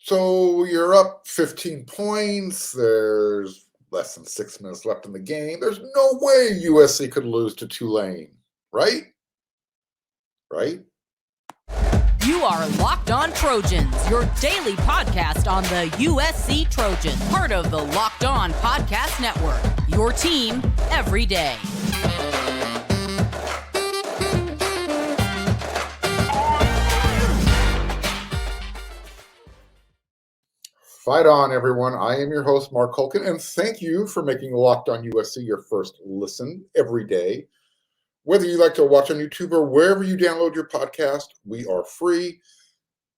So you're up 15 points. There's less than 6 minutes left in the game. There's no way USC could lose to Tulane, right? Right? You are Locked On Trojans, your daily podcast on the USC Trojans, part of the Locked On Podcast Network, your team every day. Fight on, everyone. I am your host, Marc, and thank you for making Locked On USC your first listen every day. Whether you like to watch on YouTube or wherever you download your podcast, we are free,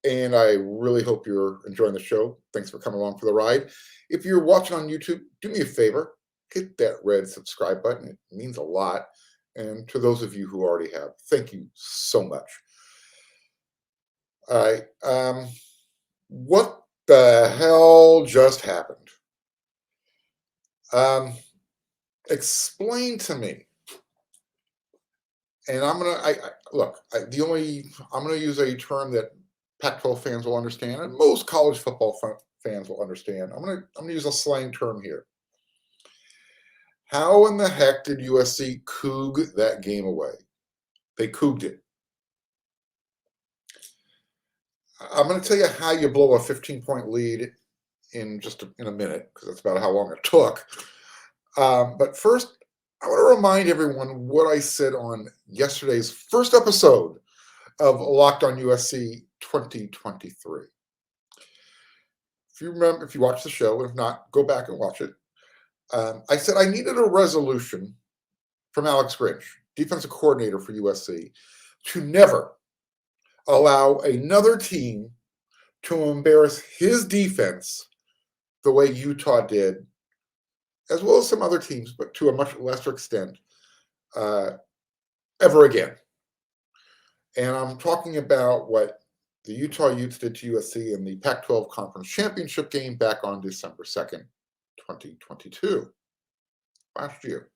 and I really hope you're enjoying the show. Thanks for coming along for the ride. If you're watching on YouTube, do me a favor, hit that red subscribe button. It means a lot. And to those of you who already have, thank you so much. All right. What the hell just happened? Explain to me. And I'm gonna use a term that Pac-12 fans will understand, and most college football fans will understand. I'm gonna use a slang term here. How in the heck did USC coog that game away? They cooged it. I'm going to tell you how you blow a 15-point lead in a minute, because that's about how long it took. But first, I want to remind everyone what I said on yesterday's first episode of Locked On USC 2023. If you remember, if you watched the show, and if not, go back and watch it. I said I needed a resolution from Alex Grinch, defensive coordinator for USC, to never allow another team to embarrass his defense the way Utah did, as well as some other teams, but to a much lesser extent, ever again. And I'm talking about what the Utah Utes did to USC in the Pac-12 Conference Championship game back on December 2nd, 2022, last year.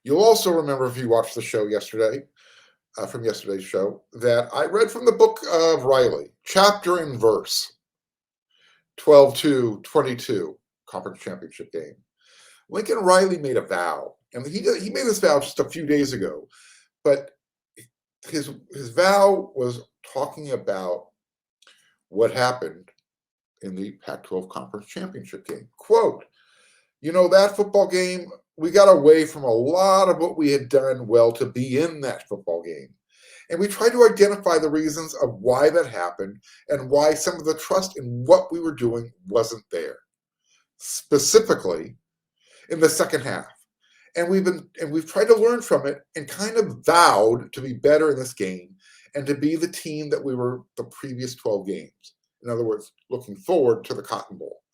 You'll also remember, if you watched the show yesterday, from yesterday's show, that I read from the book of Riley, chapter and verse, 12-2-22, Conference Championship game. Lincoln Riley made a vow, and he made this vow just a few days ago, but his vow was talking about what happened in the Pac-12 Conference Championship game. Quote, that football game, we got away from a lot of what we had done well to be in that football game. And we tried to identify the reasons of why that happened and why some of the trust in what we were doing wasn't there, specifically in the second half. And we've tried to learn from it and kind of vowed to be better in this game and to be the team that we were the previous 12 games. In other words, looking forward to the Cotton Bowl.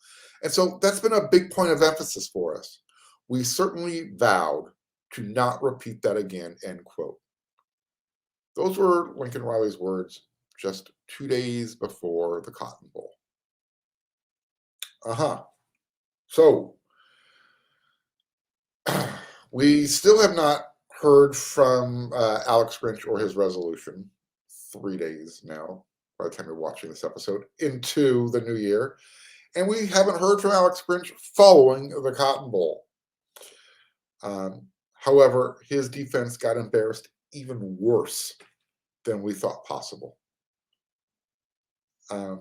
And so that's been a big point of emphasis for us. We certainly vowed to not repeat that again, end quote. Those were Lincoln Riley's words just 2 days before the Cotton Bowl. So, we still have not heard from Alex Grinch or his resolution. 3 days now, by the time you're watching this episode, into the new year. And we haven't heard from Alex Grinch following the Cotton Bowl. However, his defense got embarrassed even worse than we thought possible. We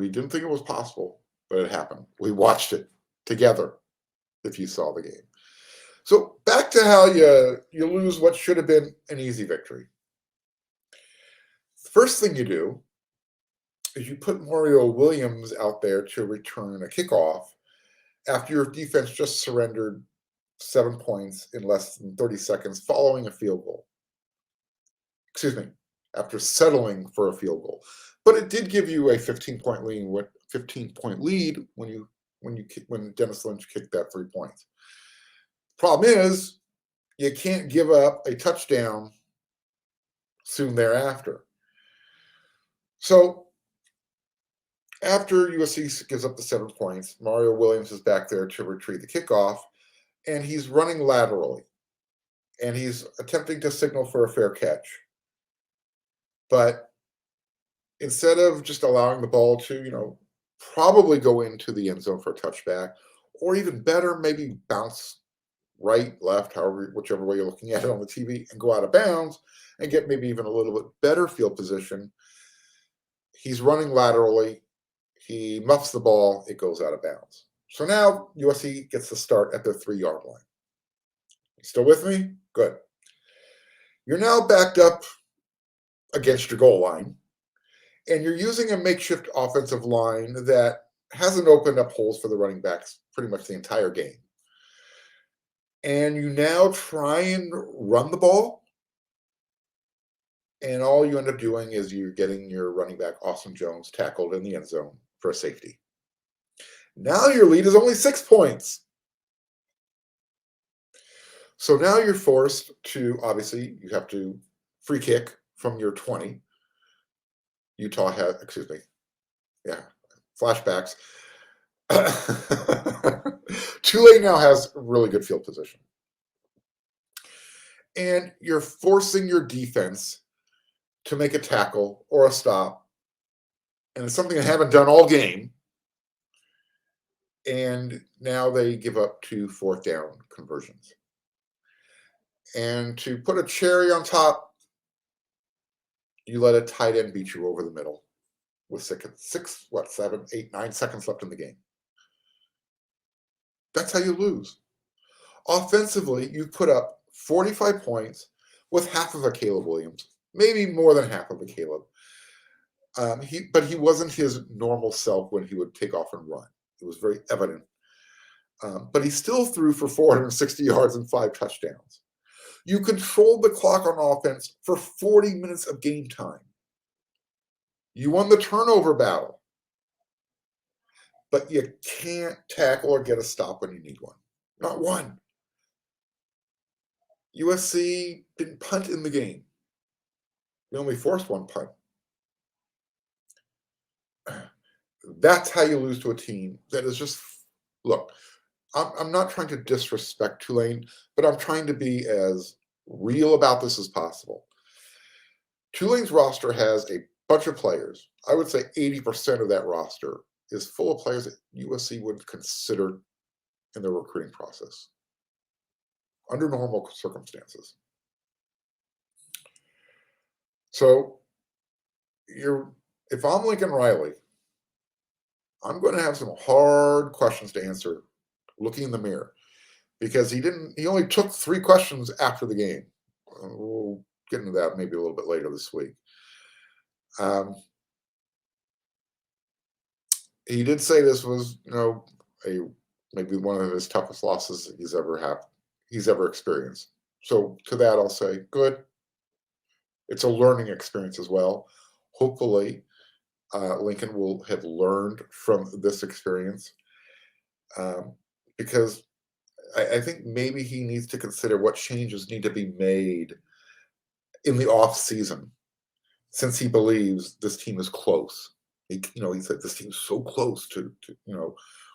didn't think it was possible, but it happened. We watched it together, if you saw the game. So back to how you lose what should have been an easy victory. The first thing you do is you put Mario Williams out there to return a kickoff after your defense just surrendered 7 points in less than 30 seconds following a field goal. After settling for a field goal. But it did give you a 15-point lead when Dennis Lynch kicked that 3 points. Problem is, you can't give up a touchdown soon thereafter. So after USC gives up the 7 points, Mario Williams is back there to retrieve the kickoff, and he's running laterally, and he's attempting to signal for a fair catch. But instead of just allowing the ball to, probably go into the end zone for a touchback, or even better, maybe bounce right, left, whichever way you're looking at it on the TV, and go out of bounds and get maybe even a little bit better field position, he's running laterally. He muffs the ball. It goes out of bounds. So now USC gets to start at their 3-yard line. You still with me? Good. You're now backed up against your goal line, and you're using a makeshift offensive line that hasn't opened up holes for the running backs pretty much the entire game. And you now try and run the ball, and all you end up doing is you're getting your running back, Austin Jones, tackled in the end zone for a safety. Now your lead is only 6 points. So now you're forced to, obviously, you have to free kick from your 20. Flashbacks. Tulane now has really good field position. And you're forcing your defense to make a tackle or a stop. And it's something I haven't done all game. And now they give up 2 fourth down conversions. And to put a cherry on top, you let a tight end beat you over the middle with 7, 8, 9 seconds left in the game. That's how you lose. Offensively, you put up 45 points with half of a Caleb Williams, maybe more than half of a Caleb. But he wasn't his normal self when he would take off and run. It was very evident. But he still threw for 460 yards and 5 touchdowns. You controlled the clock on offense for 40 minutes of game time. You won the turnover battle. But you can't tackle or get a stop when you need one. Not one. USC didn't punt in the game. They only forced 1 punt. That's how you lose to a team that is just, look, I'm not trying to disrespect Tulane, but I'm trying to be as real about this as possible. Tulane's roster has a bunch of players. I would say 80% of that roster is full of players that USC would consider in their recruiting process under normal circumstances. So if I'm Lincoln Riley, I'm going to have some hard questions to answer looking in the mirror, because he only took 3 questions after the game. We'll get into that maybe a little bit later this week. He did say this was, maybe one of his toughest losses he's ever experienced. So to that, I'll say, good. It's a learning experience as well. Hopefully, Lincoln will have learned from this experience, because I think maybe he needs to consider what changes need to be made in the off season, since he believes this team is close. He said this team's so close to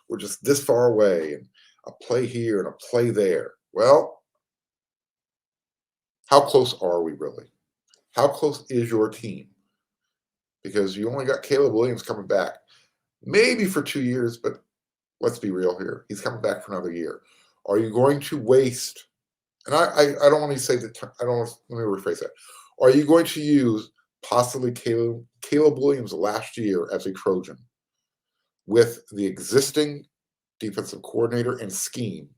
we're just this far away, and a play here and a play there. Well, how close are we really? How close is your team? Because you only got Caleb Williams coming back, maybe for 2 years, but let's be real here. He's coming back for another year. Are you going to waste? And I don't want to say that. Let me rephrase that. Are you going to use possibly Caleb Williams last year as a Trojan with the existing defensive coordinator and scheme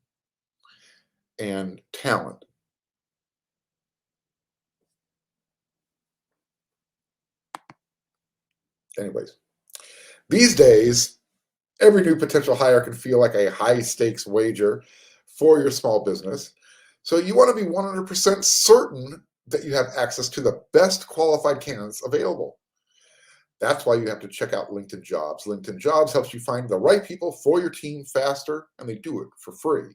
and talent? Anyways, these days, every new potential hire can feel like a high-stakes wager for your small business. So you want to be 100% certain that you have access to the best qualified candidates available. That's why you have to check out LinkedIn Jobs. LinkedIn Jobs helps you find the right people for your team faster, and they do it for free.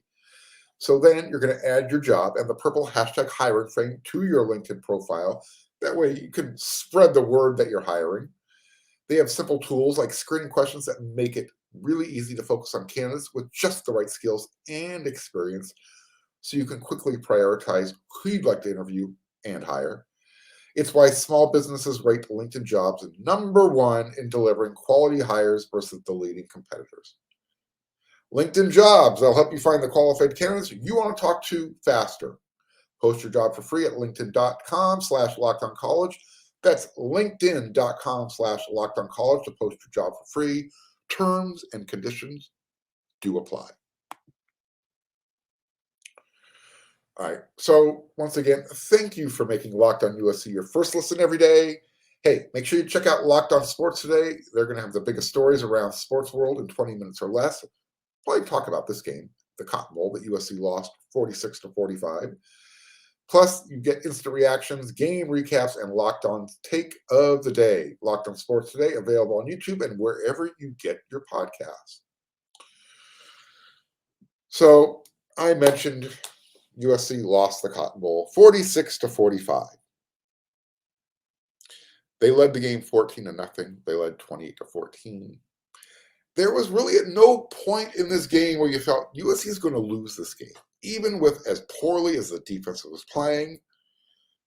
So then you're going to add your job and the purple #hiring frame to your LinkedIn profile. That way you can spread the word that you're hiring. They have simple tools like screening questions that make it really easy to focus on candidates with just the right skills and experience, so you can quickly prioritize who you'd like to interview and hire. It's why small businesses rate LinkedIn Jobs number one in delivering quality hires versus the leading competitors. LinkedIn Jobs, they'll help you find the qualified candidates you want to talk to faster. Post your job for free at linkedin.com/lockedoncollege. That's linkedin.com/lockedoncollege to post your job for free. Terms and conditions do apply. All right. So once again, thank you for making Locked On USC your first listen every day. Hey, make sure you check out Locked On Sports today. They're going to have the biggest stories around sports world in 20 minutes or less. Probably talk about this game, the Cotton Bowl that USC lost 46-45. Plus, you get instant reactions, game recaps, and Locked On take of the day. Locked On Sports today, available on YouTube and wherever you get your podcasts. So I mentioned USC lost the Cotton Bowl 46-45. They led the game 14-0. They led 28-14. There was really at no point in this game where you felt USC is going to lose this game. Even with as poorly as the defense was playing,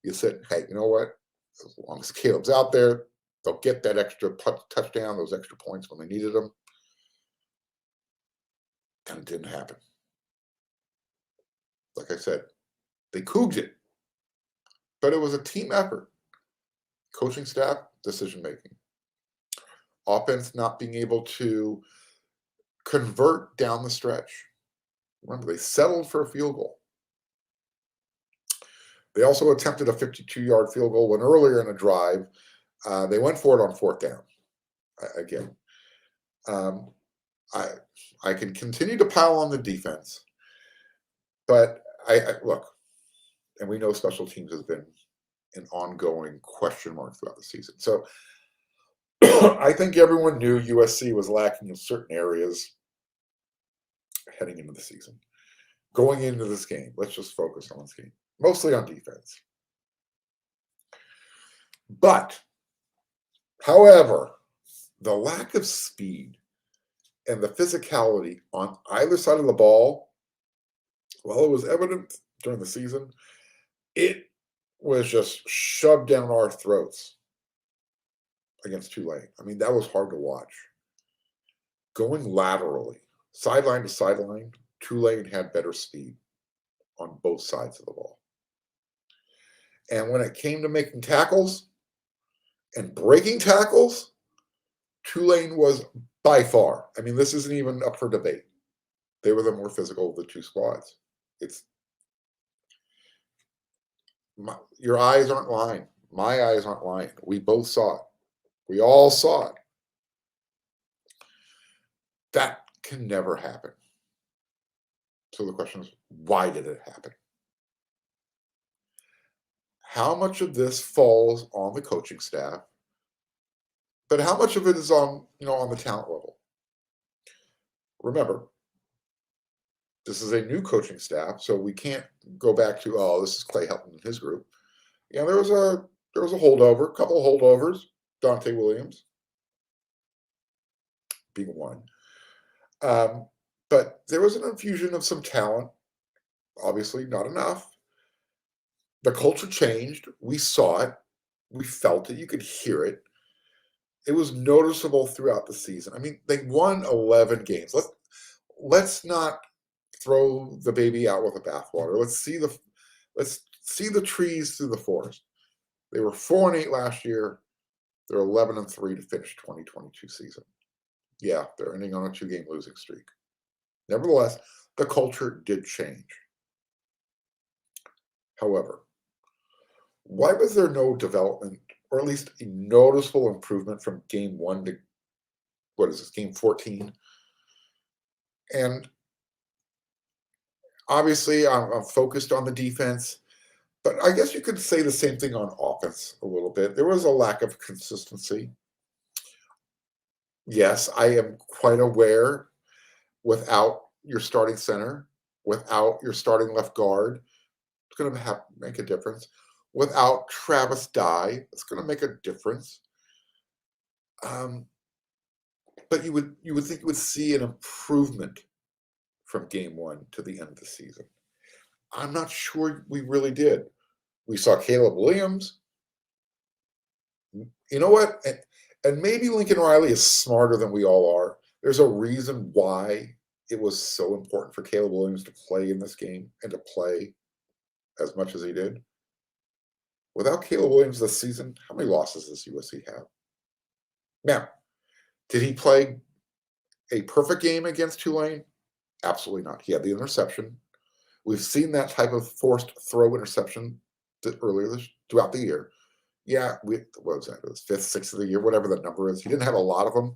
you said, hey, you know what? As long as Caleb's out there, they'll get that extra touchdown, those extra points when they needed them. And it didn't happen. Like I said, they couged it. But it was a team effort. Coaching staff, decision-making. Offense not being able to convert down the stretch. Remember, they settled for a field goal. They also attempted a 52-yard field goal when earlier in a drive, they went for it on fourth down. Again, I can continue to pile on the defense, but I look, and we know special teams has been an ongoing question mark throughout the season. So I think everyone knew USC was lacking in certain areas heading into the season. Going into this game, let's just focus on this game, mostly on defense. But, however, the lack of speed and the physicality on either side of the ball, while it was evident during the season, it was just shoved down our throats against Tulane. I mean, that was hard to watch. Going laterally, sideline to sideline, Tulane had better speed on both sides of the ball. And when it came to making tackles and breaking tackles, Tulane was by far, I mean, this isn't even up for debate. They were the more physical of the two squads. Your eyes aren't lying. My eyes aren't lying. We both saw it. We all saw it. That can never happen. So the question is, why did it happen? How much of this falls on the coaching staff, but how much of it is on the talent level? Remember, this is a new coaching staff, so we can't go back to, this is Clay Helton and his group. Yeah, there was a holdover, a couple of holdovers, Dante Williams being one. But there was an infusion of some talent, obviously not enough. The culture changed. We saw it. We felt it. You could hear it. It was noticeable throughout the season. I mean, they won 11 games. Let's not throw the baby out with the bathwater. Let's see the trees through the forest. They were 4-8 last year. They're 11-3 to finish 2022 season. Yeah, they're ending on a 2-game losing streak. Nevertheless, the culture did change. However, why was there no development, or at least a noticeable improvement from game 1 to, game 14? And obviously, I'm focused on the defense, but I guess you could say the same thing on offense a little bit. There was a lack of consistency. Yes, I am quite aware, without your starting center, without your starting left guard, it's going to make a difference. Without Travis Dye, it's going to make a difference. But you would think you would see an improvement from game 1 to the end of the season. I'm not sure we really did. We saw Caleb Williams You know what? And maybe Lincoln Riley is smarter than we all are. There's a reason why it was so important for Caleb Williams to play in this game and to play as much as he did. Without Caleb Williams this season, how many losses does USC have? Now, did he play a perfect game against Tulane? Absolutely not. He had the interception. We've seen that type of forced throw interception throughout the year. Yeah, what was that? It was fifth, sixth of the year, whatever the number is. He didn't have a lot of them.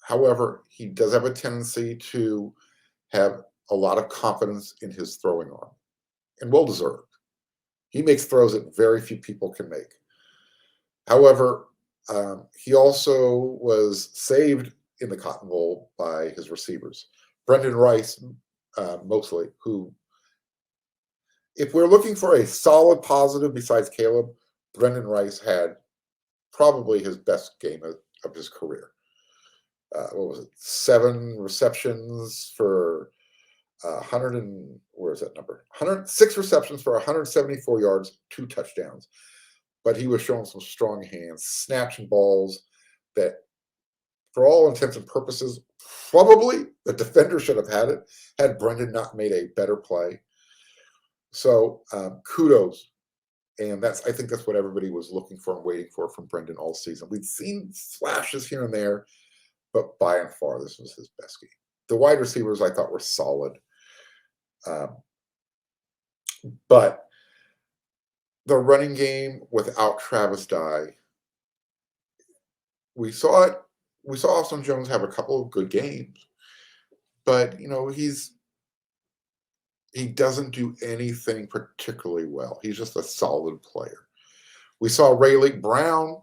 However, he does have a tendency to have a lot of confidence in his throwing arm, and well deserved. He makes throws that very few people can make. However, he also was saved in the Cotton Bowl by his receivers. Brendan Rice, mostly, who, if we're looking for a solid positive besides Caleb, Brendan Rice had probably his best game of his career. What was it? 7 receptions for 106 receptions for 174 yards, 2 touchdowns. But he was showing some strong hands, snatching balls that, for all intents and purposes, probably the defender should have had it had Brendan not made a better play. So kudos. And I think that's what everybody was looking for and waiting for from Brendan all season. We'd seen flashes here and there, but by and far, this was his best game. The wide receivers I thought were solid. But the running game without Travis Dye, we saw it. We saw Austin Jones have a couple of good games, but he doesn't do anything particularly well. He's just a solid player. We saw Rayleigh Brown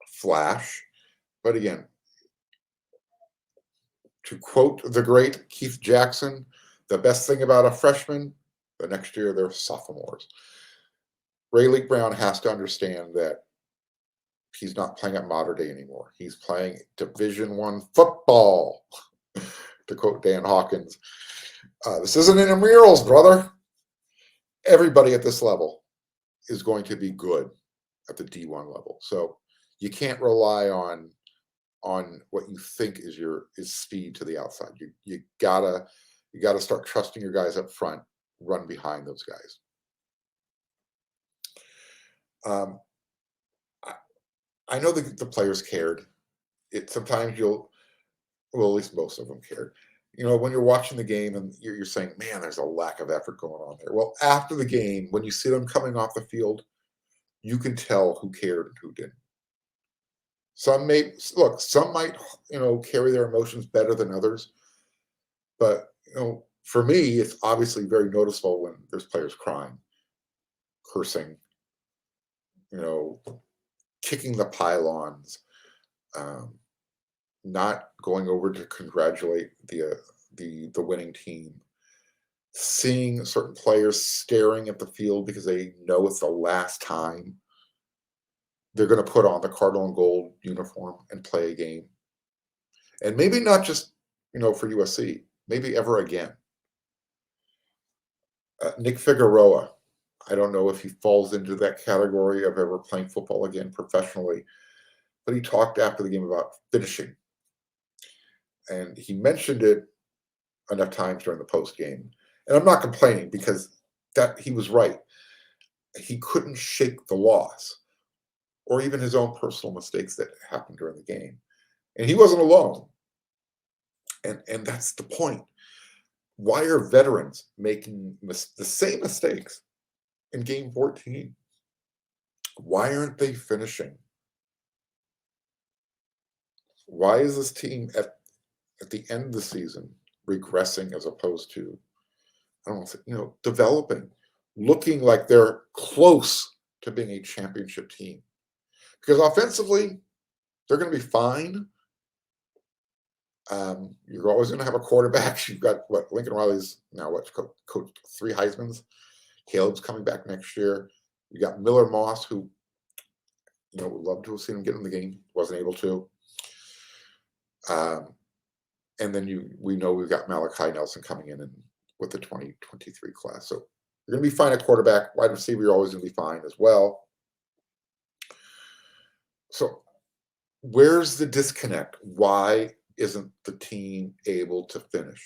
flash, but again, to quote the great Keith Jackson, the best thing about a freshman, the next year they're sophomores. Rayleigh Brown has to understand that he's not playing at Mater Dei anymore. He's playing Division I football, to quote Dan Hawkins. This isn't intramurals, brother. Everybody at this level is going to be good at the D1 level. So you can't rely on what you think is speed to the outside. You gotta start trusting your guys up front, run behind those guys. I know the players cared. Sometimes at least most of them cared. When you're watching the game and you're saying, man, there's a lack of effort going on there. Well, after the game, when you see them coming off the field, you can tell who cared and who didn't. Some might, carry their emotions better than others. But, for me, it's obviously very noticeable when there's players crying, cursing, kicking the pylons, not going over to congratulate the winning team, seeing certain players staring at the field because they know it's the last time they're going to put on the Cardinal and Gold uniform and play a game. And maybe not just, for USC, maybe ever again. Nick Figueroa, I don't know if he falls into that category of ever playing football again professionally, but he talked after the game about finishing. And he mentioned it enough times during the post game. And I'm not complaining because he was right. He couldn't shake the loss or even his own personal mistakes that happened during the game. And he wasn't alone. And that's the point. Why are veterans making the same mistakes in game 14? Why aren't they finishing? Why is this team at the end of the season regressing as opposed to, developing, looking like they're close to being a championship team? Because offensively, they're going to be fine. You're always going to have a quarterback. You've got Lincoln Riley's now coached 3 Heismans. Caleb's coming back next year. You got Miller Moss, who would love to have seen him get in the game, wasn't able to. And then we know we've got Malachi Nelson coming in with the 2023 class. So you're going to be fine at quarterback. Wide receiver, you're always going to be fine as well. So where's the disconnect? Why isn't the team able to finish?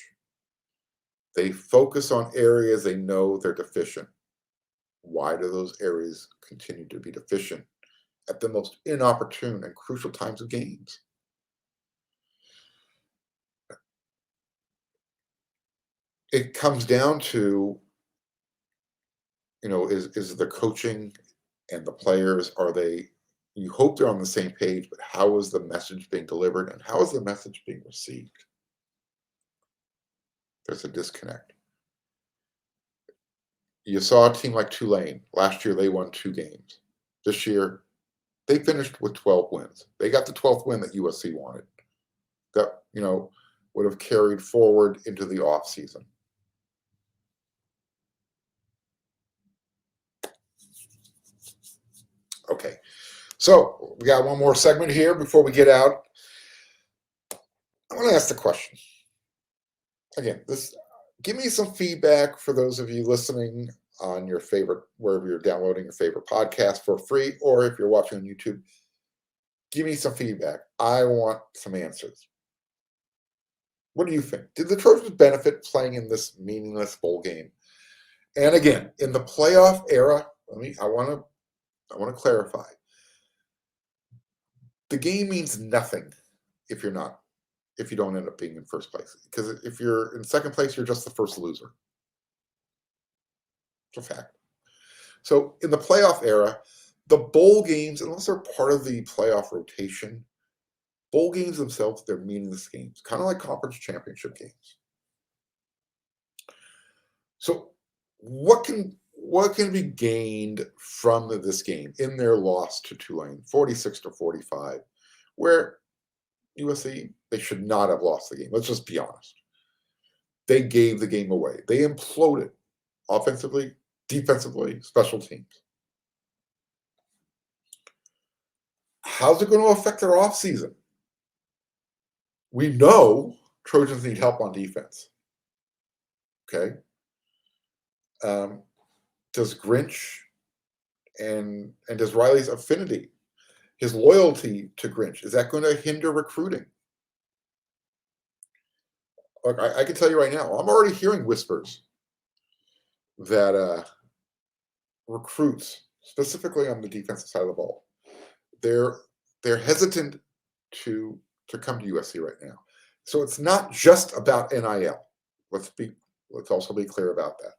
They focus on areas they know they're deficient. Why do those areas continue to be deficient at the most inopportune and crucial times of games? It comes down to, is the coaching and the players, you hope they're on the same page, but how is the message being delivered and how is the message being received? There's a disconnect. You saw a team like Tulane. Last year, they won 2 games. This year, they finished with 12 wins. They got the 12th win that USC wanted. That, would have carried forward into the offseason. Okay. So we got one more segment here before we get out. I want to ask the question. Again, give me some feedback for those of you listening on your favorite, wherever you're downloading your favorite podcast for free, or if you're watching on YouTube, give me some feedback. I want some answers. What do you think? Did the Trojans benefit playing in this meaningless bowl game? And again, in the playoff era, I want to clarify. The game means nothing if you don't end up being in first place. Because if you're in second place, you're just the first loser. It's a fact. So in the playoff era, the bowl games, unless they're part of the playoff rotation, bowl games themselves, they're meaningless games, kind of like conference championship games. So what can be gained from this game in their loss to Tulane, 46-45, where USC, they should not have lost the game. Let's just be honest. They gave the game away. They imploded offensively, defensively, special teams. How's it going to affect their offseason? We know Trojans need help on defense. Okay. Does Grinch and does Riley's affinity, his loyalty to Grinch, is that going to hinder recruiting? Look, I can tell you right now, I'm already hearing whispers that recruits, specifically on the defensive side of the ball, they're hesitant to come to USC right now. So it's not just about NIL. Let's also be clear about that.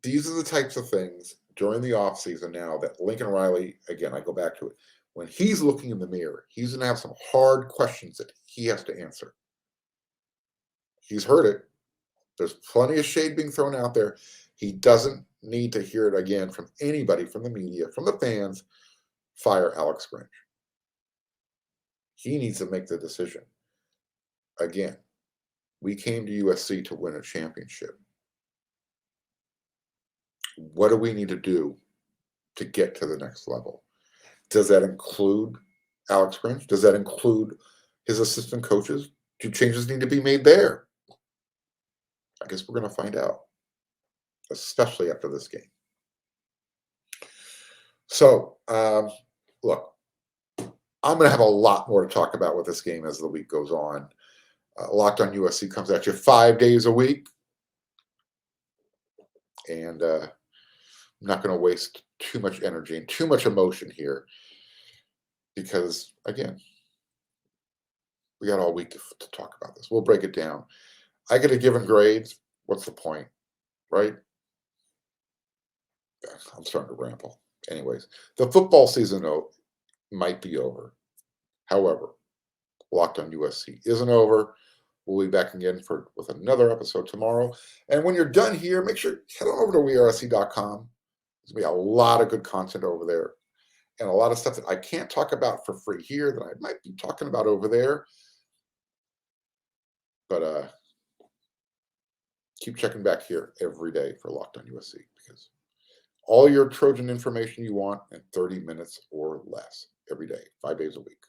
These are the types of things during the offseason now that Lincoln Riley, again, I go back to it, when he's looking in the mirror, he's going to have some hard questions that he has to answer. He's heard it. There's plenty of shade being thrown out there. He doesn't need to hear it again from anybody, from the media, from the fans. Fire Alex Grinch. He needs to make the decision. Again, we came to USC to win a championship. What do we need to do to get to the next level? Does that include Alex Grinch? Does that include his assistant coaches? Do changes need to be made there? I guess we're going to find out, especially after this game. So, look, I'm going to have a lot more to talk about with this game as the week goes on. Locked on USC comes at you 5 days a week. And I'm not going to waste too much energy and too much emotion here because, again, we got all week to talk about this. We'll break it down. I get a given grades. What's the point, right? I'm starting to ramble. Anyways, the football season might be over. However, Locked on USC isn't over. We'll be back again with another episode tomorrow. And when you're done here, make sure head on over to wearesc.com. There's going to be a lot of good content over there and a lot of stuff that I can't talk about for free here that I might be talking about over there. But keep checking back here every day for Locked on USC because all your Trojan information you want in 30 minutes or less every day, 5 days a week.